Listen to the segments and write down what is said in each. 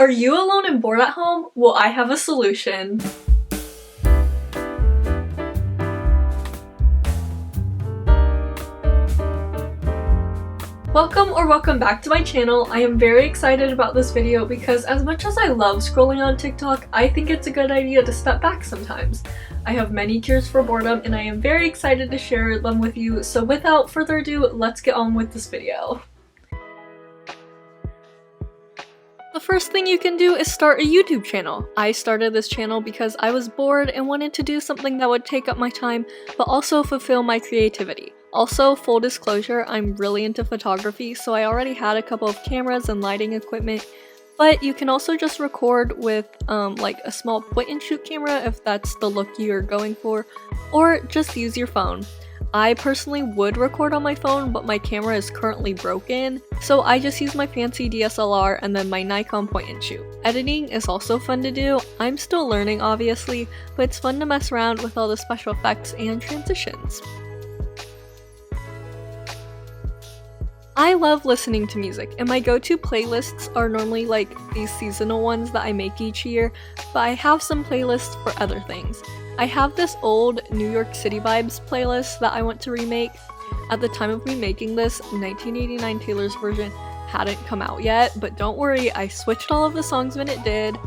Are you alone and bored at home? Well, I have a solution. Welcome back to my channel. I am very excited about this video because as much as I love scrolling on TikTok, I think it's a good idea to step back sometimes. I have many cures for boredom and I am very excited to share them with you, so without further ado, let's get on with this video. The first thing you can do is start a YouTube channel. I started this channel because I was bored and wanted to do something that would take up my time but also fulfill my creativity. Also, full disclosure, I'm really into photography, so I already had a couple of cameras and lighting equipment, but you can also just record with like a small point and shoot camera if that's the look you're going for, or just use your phone. I personally would record on my phone, but my camera is currently broken, so I just use my fancy DSLR and then my Nikon point and shoot. Editing is also fun to do. I'm still learning obviously, but it's fun to mess around with all the special effects and transitions. I love listening to music, and my go-to playlists are normally like these seasonal ones that I make each year, but I have some playlists for other things. I have this old New York City Vibes playlist that I want to remake. At the time of me making this, 1989 Taylor's version hadn't come out yet, but don't worry, I switched all of the songs when it did.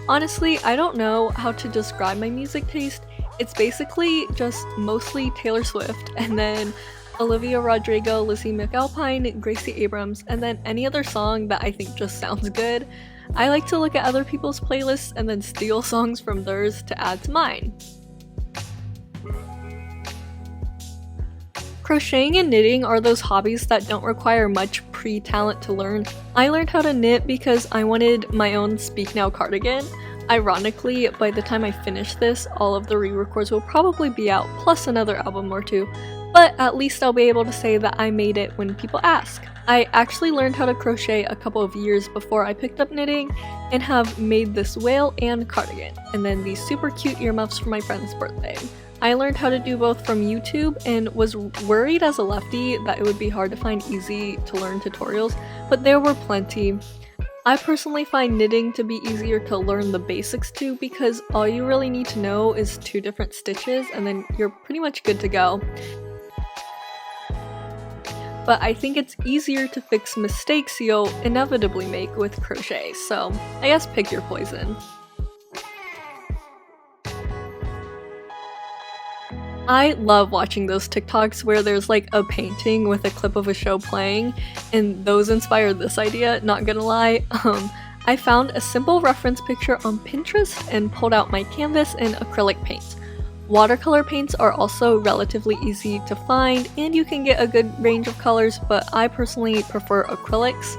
Honestly, I don't know how to describe my music taste. It's basically just mostly Taylor Swift, and then Olivia Rodrigo, Lizzie McAlpine, Gracie Abrams, and then any other song that I think just sounds good. I like to look at other people's playlists and then steal songs from theirs to add to mine. Crocheting and knitting are those hobbies that don't require much pre-talent to learn. I learned how to knit because I wanted my own Speak Now cardigan. Ironically, by the time I finish this, all of the re-records will probably be out, plus another album or two. But at least I'll be able to say that I made it when people ask. I actually learned how to crochet a couple of years before I picked up knitting and have made this whale and cardigan, and then these super cute earmuffs for my friend's birthday. I learned how to do both from YouTube and was worried as a lefty that it would be hard to find easy to learn tutorials, but there were plenty. I personally find knitting to be easier to learn the basics to because all you really need to know is 2 different stitches and then you're pretty much good to go. But I think it's easier to fix mistakes you'll inevitably make with crochet, so I guess pick your poison. I love watching those TikToks where there's like a painting with a clip of a show playing, and those inspired this idea, not gonna lie. I found a simple reference picture on Pinterest and pulled out my canvas and acrylic paints. Watercolor paints are also relatively easy to find and you can get a good range of colors, but I personally prefer acrylics.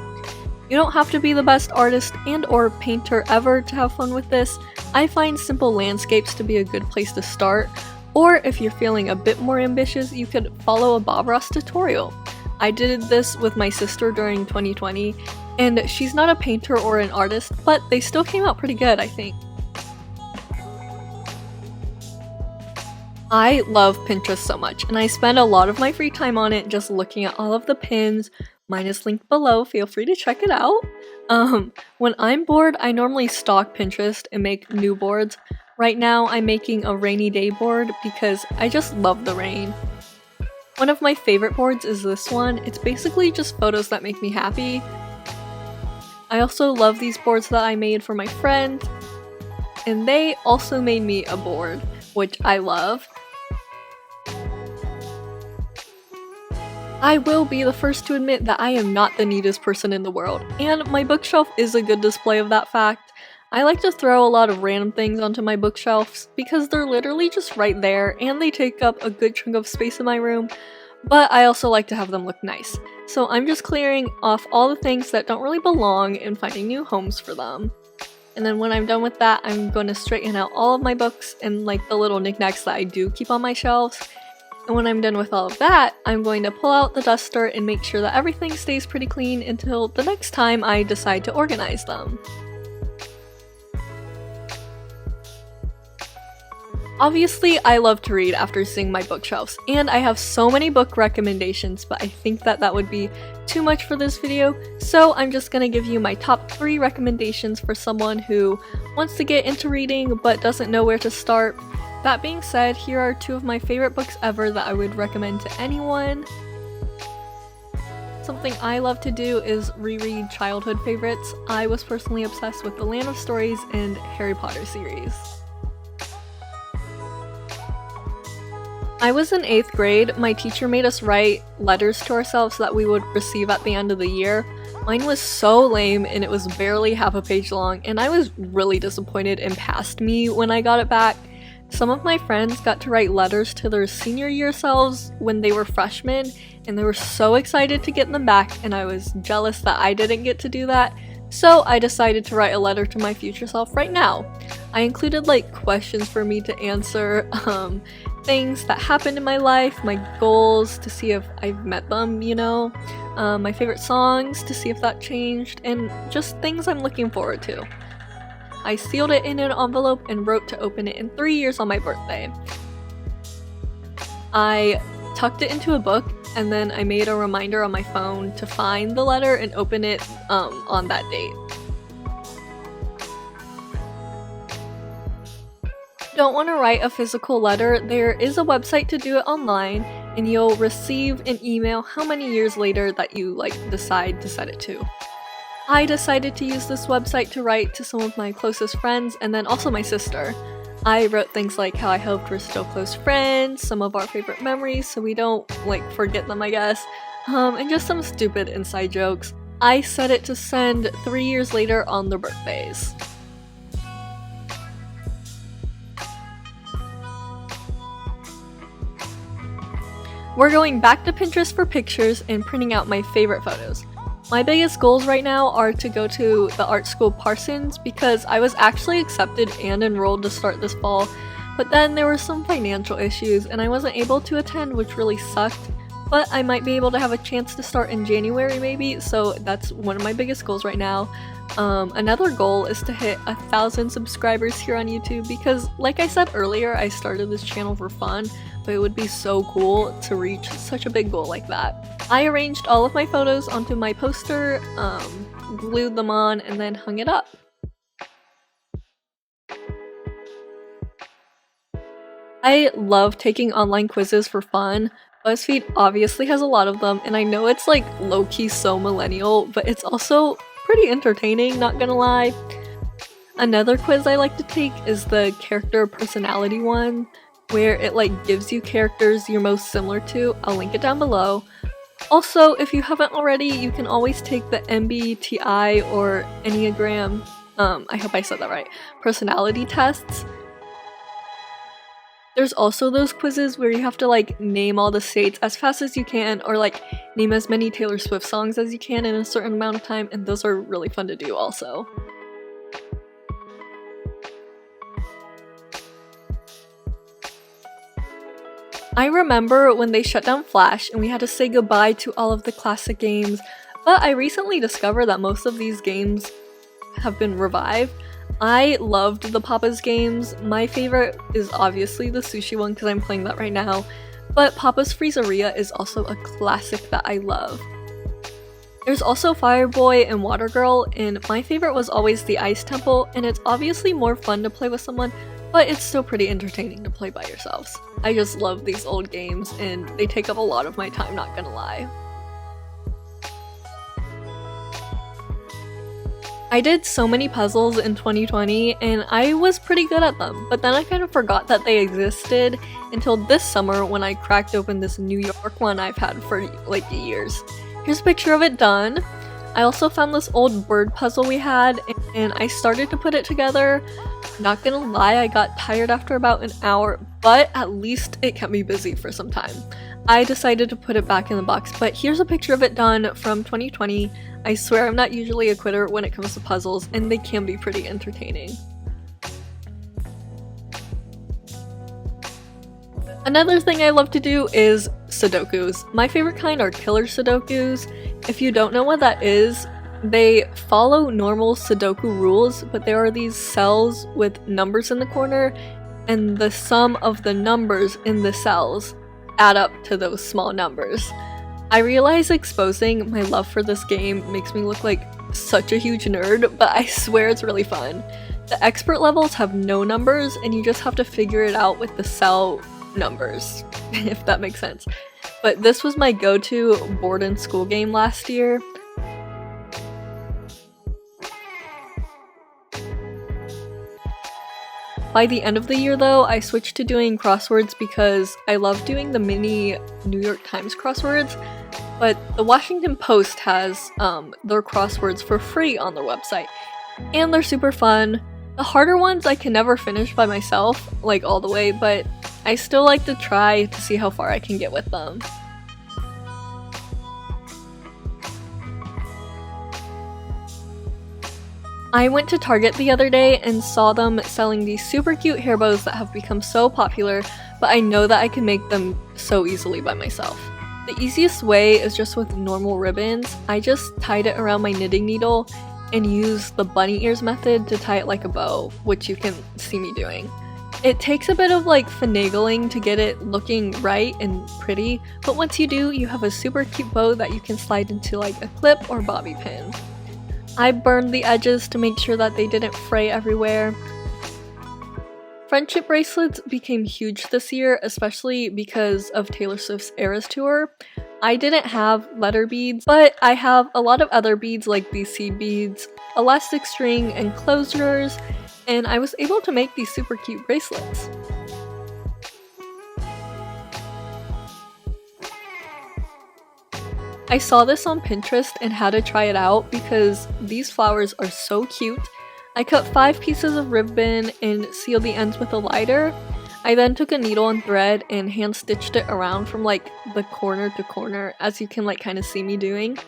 You don't have to be the best artist and or painter ever to have fun with this. I find simple landscapes to be a good place to start, or if you're feeling a bit more ambitious, you could follow a Bob Ross tutorial. I did this with my sister during 2020, and she's not a painter or an artist, but they still came out pretty good, I think. I love Pinterest so much, and I spend a lot of my free time on it just looking at all of the pins. Mine is linked below, feel free to check it out. When I'm bored, I normally stalk Pinterest and make new boards. Right now, I'm making a rainy day board because I just love the rain. One of my favorite boards is this one. It's basically just photos that make me happy. I also love these boards that I made for my friend, and they also made me a board, which I love. I will be the first to admit that I am not the neatest person in the world, and my bookshelf is a good display of that fact. I like to throw a lot of random things onto my bookshelves because they're literally just right there and they take up a good chunk of space in my room, but I also like to have them look nice. So I'm just clearing off all the things that don't really belong and finding new homes for them. And then when I'm done with that, I'm going to straighten out all of my books and like the little knickknacks that I do keep on my shelves. And when I'm done with all of that, I'm going to pull out the duster and make sure that everything stays pretty clean until the next time I decide to organize them. Obviously, I love to read after seeing my bookshelves, and I have so many book recommendations, but I think that would be too much for this video, so I'm just gonna give you my top 3 recommendations for someone who wants to get into reading but doesn't know where to start. That being said, here are 2 of my favorite books ever that I would recommend to anyone. Something I love to do is reread childhood favorites. I was personally obsessed with the Land of Stories and Harry Potter series. I was in 8th grade. My teacher made us write letters to ourselves that we would receive at the end of the year. Mine was so lame and it was barely half a page long, and I was really disappointed and past me when I got it back. Some of my friends got to write letters to their senior year selves when they were freshmen, and they were so excited to get them back, and I was jealous that I didn't get to do that. So I decided to write a letter to my future self right now. I included like questions for me to answer, things that happened in my life, my goals to see if I've met them, you know, my favorite songs to see if that changed, and just things I'm looking forward to. I sealed it in an envelope and wrote to open it in 3 years on my birthday. I tucked it into a book, and then I made a reminder on my phone to find the letter and open it on that date. Don't want to write a physical letter? There is a website to do it online, and you'll receive an email how many years later that you decide to send it to. I decided to use this website to write to some of my closest friends, and then also my sister. I wrote things like how I hoped we're still close friends, some of our favorite memories so we don't forget them, I guess, and just some stupid inside jokes. I set it to send 3 years later on their birthdays. We're going back to Pinterest for pictures and printing out my favorite photos. My biggest goals right now are to go to the art school Parsons because I was actually accepted and enrolled to start this fall, but then there were some financial issues and I wasn't able to attend, which really sucked. But I might be able to have a chance to start in January maybe, so that's one of my biggest goals right now. Another goal is to hit 1,000 subscribers here on YouTube because, like I said earlier, I started this channel for fun, but it would be so cool to reach such a big goal like that. I arranged all of my photos onto my poster, glued them on, and then hung it up. I love taking online quizzes for fun. BuzzFeed obviously has a lot of them, and I know it's low-key so millennial, but it's also pretty entertaining, not gonna lie. Another quiz I like to take is the character personality one, where it gives you characters you're most similar to. I'll link it down below. Also, if you haven't already, you can always take the MBTI or Enneagram, I hope I said that right, personality tests. There's also those quizzes where you have to name all the states as fast as you can, or name as many Taylor Swift songs as you can in a certain amount of time, and those are really fun to do also. I remember when they shut down Flash and we had to say goodbye to all of the classic games, but I recently discovered that most of these games have been revived. I loved the Papa's games. My favorite is obviously the sushi one because I'm playing that right now, but Papa's Freezeria is also a classic that I love. There's also Fireboy and Water Girl, and my favorite was always the Ice Temple, and it's obviously more fun to play with someone, but it's still pretty entertaining to play by yourselves. I just love these old games, and they take up a lot of my time, not gonna lie. I did so many puzzles in 2020 and I was pretty good at them, but then I kind of forgot that they existed until this summer when I cracked open this New York one I've had for years. Here's a picture of it done. I also found this old bird puzzle we had and I started to put it together. Not gonna lie, I got tired after about an hour, but at least it kept me busy for some time. I decided to put it back in the box, but here's a picture of it done from 2020. I swear I'm not usually a quitter when it comes to puzzles, and they can be pretty entertaining. Another thing I love to do is sudokus. My favorite kind are killer sudokus. If you don't know what that is, they follow normal sudoku rules, but there are these cells with numbers in the corner, and the sum of the numbers in the cells add up to those small numbers. I realize exposing my love for this game makes me look like such a huge nerd, but I swear it's really fun. The expert levels have no numbers, and you just have to figure it out with the cell numbers, if that makes sense. But this was my go-to board and school game last year. By the end of the year though, I switched to doing crosswords because I love doing the mini New York Times crosswords, but the Washington Post has their crosswords for free on their website, and they're super fun. The harder ones I can never finish by myself, like all the way, but I still like to try to see how far I can get with them. I went to Target the other day and saw them selling these super cute hair bows that have become so popular, but I know that I can make them so easily by myself. The easiest way is just with normal ribbons. I just tied it around my knitting needle and used the bunny ears method to tie it like a bow, which you can see me doing. It takes a bit of like finagling to get it looking right and pretty, but once you do, you have a super cute bow that you can slide into like a clip or bobby pin. I burned the edges to make sure that they didn't fray everywhere. Friendship bracelets became huge this year, especially because of Taylor Swift's Eras Tour. I didn't have letter beads, but I have a lot of other beads like these seed beads, elastic string, and closures, and I was able to make these super cute bracelets. I saw this on Pinterest and had to try it out because these flowers are so cute. I cut 5 pieces of ribbon and sealed the ends with a lighter. I then took a needle and thread and hand stitched it around from like the corner to corner, as you can like kind of see me doing.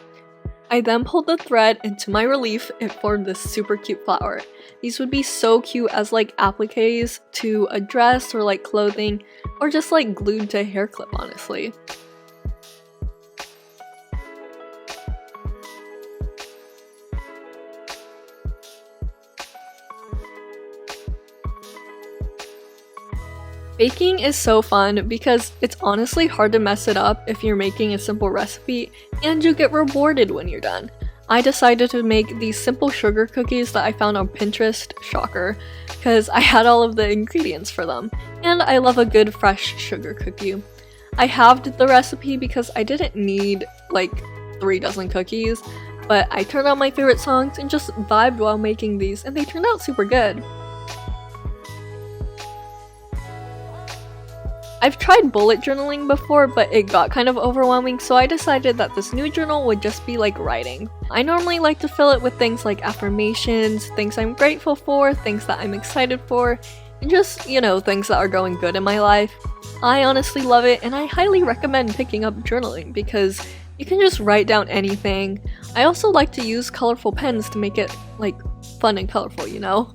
I then pulled the thread, and to my relief, it formed this super cute flower. These would be so cute as like appliques to a dress or like clothing, or just like glued to a hair clip, honestly. Baking is so fun because it's honestly hard to mess it up if you're making a simple recipe, and you get rewarded when you're done. I decided to make these simple sugar cookies that I found on Pinterest, shocker, because I had all of the ingredients for them, and I love a good fresh sugar cookie. I halved the recipe because I didn't need like 3 dozen cookies, but I turned on my favorite songs and just vibed while making these, and they turned out super good. I've tried bullet journaling before, but it got kind of overwhelming, so I decided that this new journal would just be like writing. I normally like to fill it with things like affirmations, things I'm grateful for, things that I'm excited for, and just, you know, things that are going good in my life. I honestly love it, and I highly recommend picking up journaling because you can just write down anything. I also like to use colorful pens to make it like fun and colorful, you know?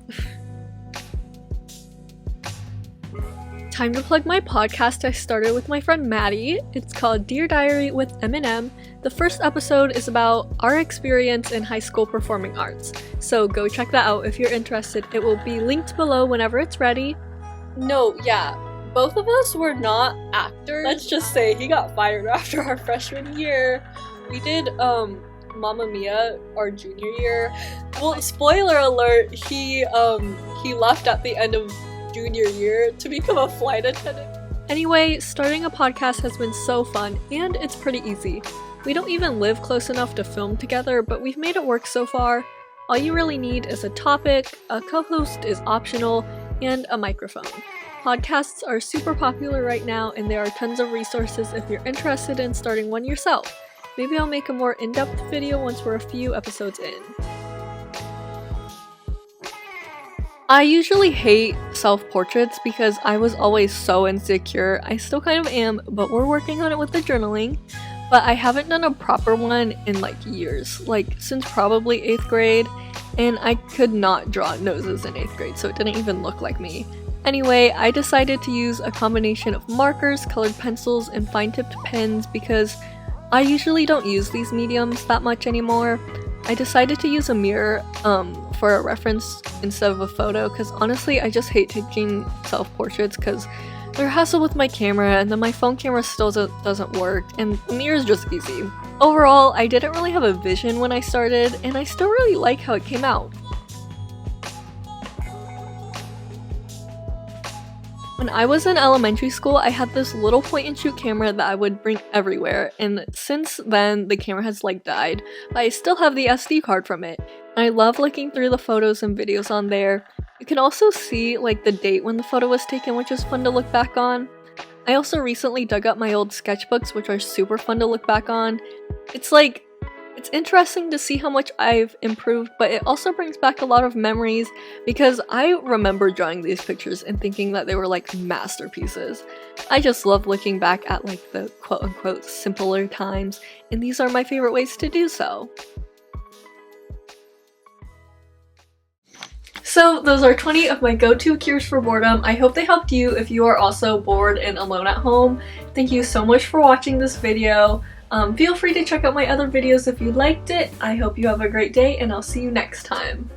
Time to plug my podcast I started with my friend Maddie. It's called Dear Diary with M&M. The first episode is about our experience in high school performing arts. So go check that out if you're interested. It will be linked below whenever it's ready. No, yeah, both of us were not actors. Let's just say he got fired after our freshman year. We did Mamma Mia our junior year. Well, spoiler alert, he left at the end of junior year to become a flight attendant. Anyway, starting a podcast has been so fun, and it's pretty easy. We don't even live close enough to film together, but we've made it work so far. All you really need is a topic, a co-host is optional, and a microphone. Podcasts are super popular right now, and there are tons of resources if you're interested in starting one yourself. Maybe I'll make a more in-depth video once we're a few episodes in. I usually hate self-portraits because I was always so insecure. I still kind of am, but we're working on it with the journaling. But I haven't done a proper one in like years, like since probably 8th grade, and I could not draw noses in 8th grade, so it didn't even look like me. Anyway, I decided to use a combination of markers, colored pencils, and fine-tipped pens because I usually don't use these mediums that much anymore. I decided to use a mirror for a reference instead of a photo because honestly I just hate taking self-portraits because they're a hassle with my camera and then my phone camera still doesn't work and the mirror is just easy. Overall, I didn't really have a vision when I started and I still really like how it came out. When I was in elementary school, I had this little point-and-shoot camera that I would bring everywhere, and since then the camera has like died, but I still have the SD card from it. And I love looking through the photos and videos on there. You can also see like the date when the photo was taken, which is fun to look back on. I also recently dug up my old sketchbooks, which are super fun to look back on. It's interesting to see how much I've improved, but it also brings back a lot of memories because I remember drawing these pictures and thinking that they were like masterpieces. I just love looking back at like the quote-unquote simpler times, and these are my favorite ways to do so. So those are 20 of my go-to cures for boredom. I hope they helped you if you are also bored and alone at home. Thank you so much for watching this video. Feel free to check out my other videos if you liked it. I hope you have a great day and I'll see you next time.